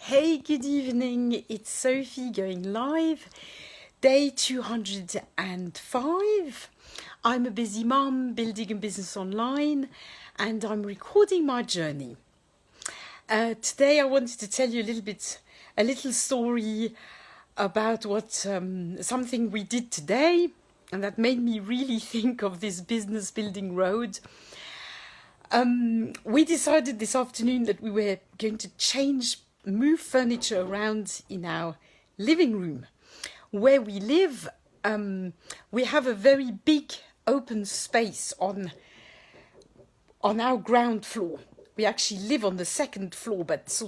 Hey, good evening. It's Sophie going live. Day 205. I'm a busy mum building a business online and I'm recording my journey. Today I wanted to tell you a little story about something we did today, and that made me really think of this business building road. We decided this afternoon that we were going to move furniture around in our living room. Where we live, we have a very big open space on our ground floor. We actually live on the second floor, but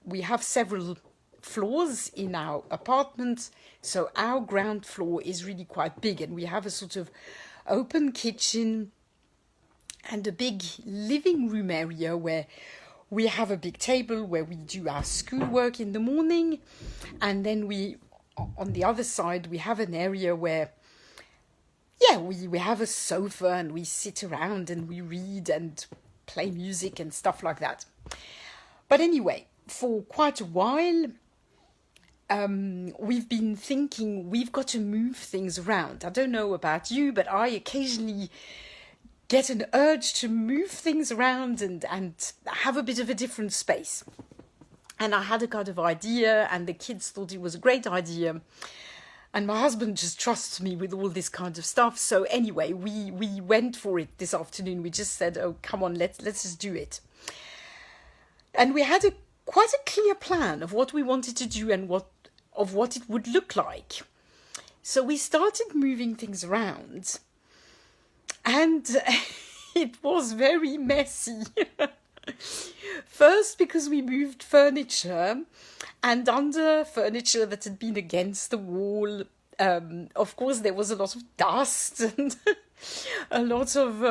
we have several floors in our apartment, so our ground floor is really quite big, and we have a sort of open kitchen and a big living room area where we have a big table where we do our schoolwork in the morning, and then on the other side we have an area where we have a sofa and we sit around and we read and play music and stuff like that. But anyway, for quite a while we've been thinking we've got to move things around. I don't know about you, but I occasionally get an urge to move things around and have a bit of a different space. And I had a kind of idea, and the kids thought it was a great idea. And my husband just trusts me with all this kind of stuff. So anyway, we went for it this afternoon. We just said, oh, come on, let's just do it. And we had quite a clear plan of what we wanted to do and what it would look like. So we started moving things around. And it was very messy. First, because we moved furniture, and under furniture that had been against the wall, of course, there was a lot of dust, and a lot of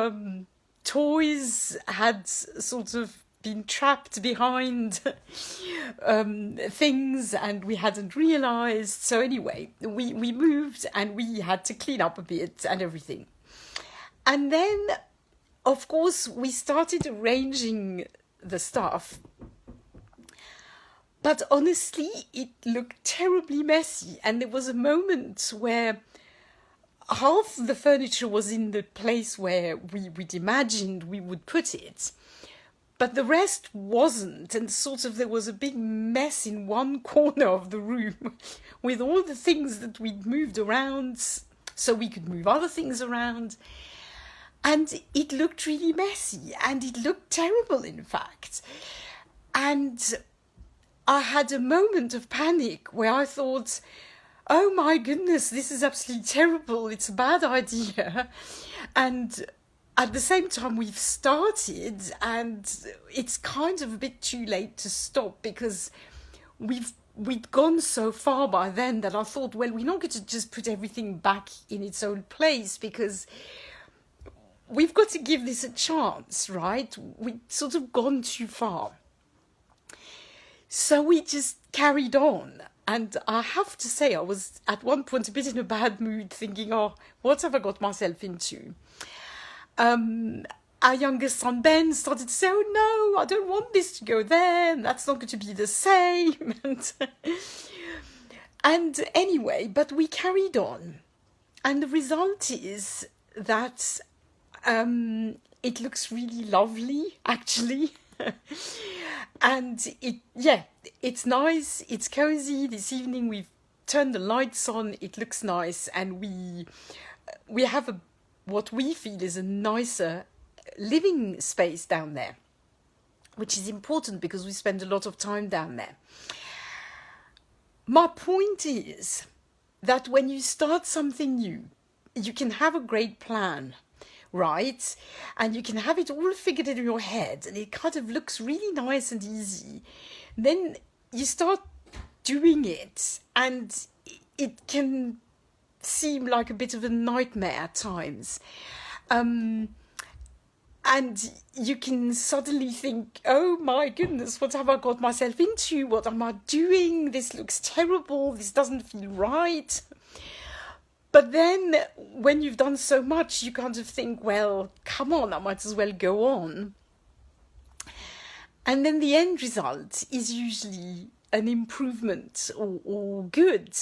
toys had sort of been trapped behind things, and we hadn't realized. So anyway, we moved and we had to clean up a bit and everything. And then, of course, we started arranging the stuff. But honestly, it looked terribly messy. And there was a moment where half the furniture was in the place where we'd imagined we would put it, but the rest wasn't. And there was a big mess in one corner of the room with all the things that we'd moved around so we could move other things around. And it looked really messy, and it looked terrible, in fact. And I had a moment of panic where I thought, oh my goodness, this is absolutely terrible. It's a bad idea. And at the same time, we've started, and it's kind of a bit too late to stop, because we'd gone so far by then that I thought, well, we're not going to just put everything back in its own place, because we've got to give this a chance, right? We'd sort of gone too far. So we just carried on. And I have to say, I was at one point a bit in a bad mood, thinking, oh, what have I got myself into? Our youngest son, Ben, started to say, oh no, I don't want this to go there, and that's not going to be the same. And anyway, but we carried on. And the result is that it looks really lovely, actually. And it's nice, it's cozy. This evening we've turned the lights on, it looks nice, and we have what we feel is a nicer living space down there, which is important because we spend a lot of time down there. My point is that when you start something new, you can have a great plan, right? And you can have it all figured in your head, and it kind of looks really nice and easy. Then you start doing it, and it can seem like a bit of a nightmare at times. And you can suddenly think, oh my goodness, what have I got myself into? What am I doing? This looks terrible. This doesn't feel right. But then when you've done so much, you kind of think, well, come on, I might as well go on. And then the end result is usually an improvement or good.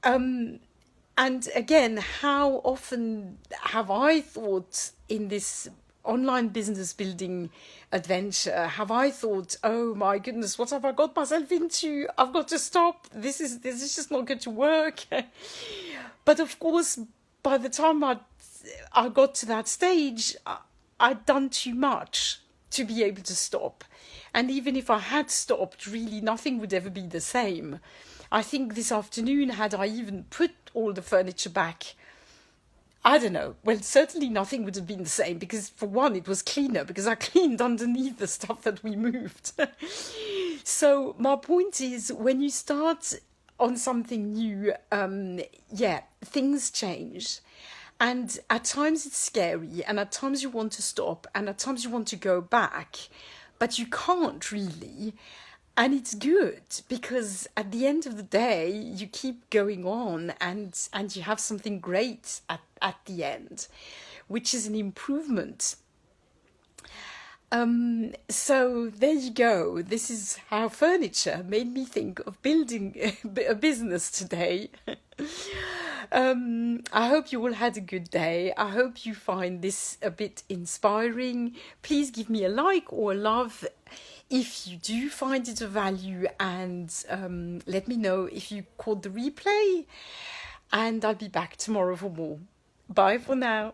And again, how often have I thought in this online business building adventure, have I thought, oh my goodness, what have I got myself into? I've got to stop. This is just not going to work. But of course, by the time I got to that stage, I'd done too much to be able to stop. And even if I had stopped, really nothing would ever be the same. I think this afternoon, had I even put all the furniture back, I don't know. Well, certainly nothing would have been the same because, for one, it was cleaner because I cleaned underneath the stuff that we moved. So my point is, when you start on something new, things change. And at times it's scary, and at times you want to stop, and at times you want to go back, but you can't really. And it's good because at the end of the day, you keep going on and you have something great at the end, which is an improvement. So there you go. This is how furniture made me think of building a business today. I hope you all had a good day. I hope you find this a bit inspiring. Please give me a like or a love if you do find it of value, and let me know if you caught the replay. And I'll be back tomorrow for more. Bye for now.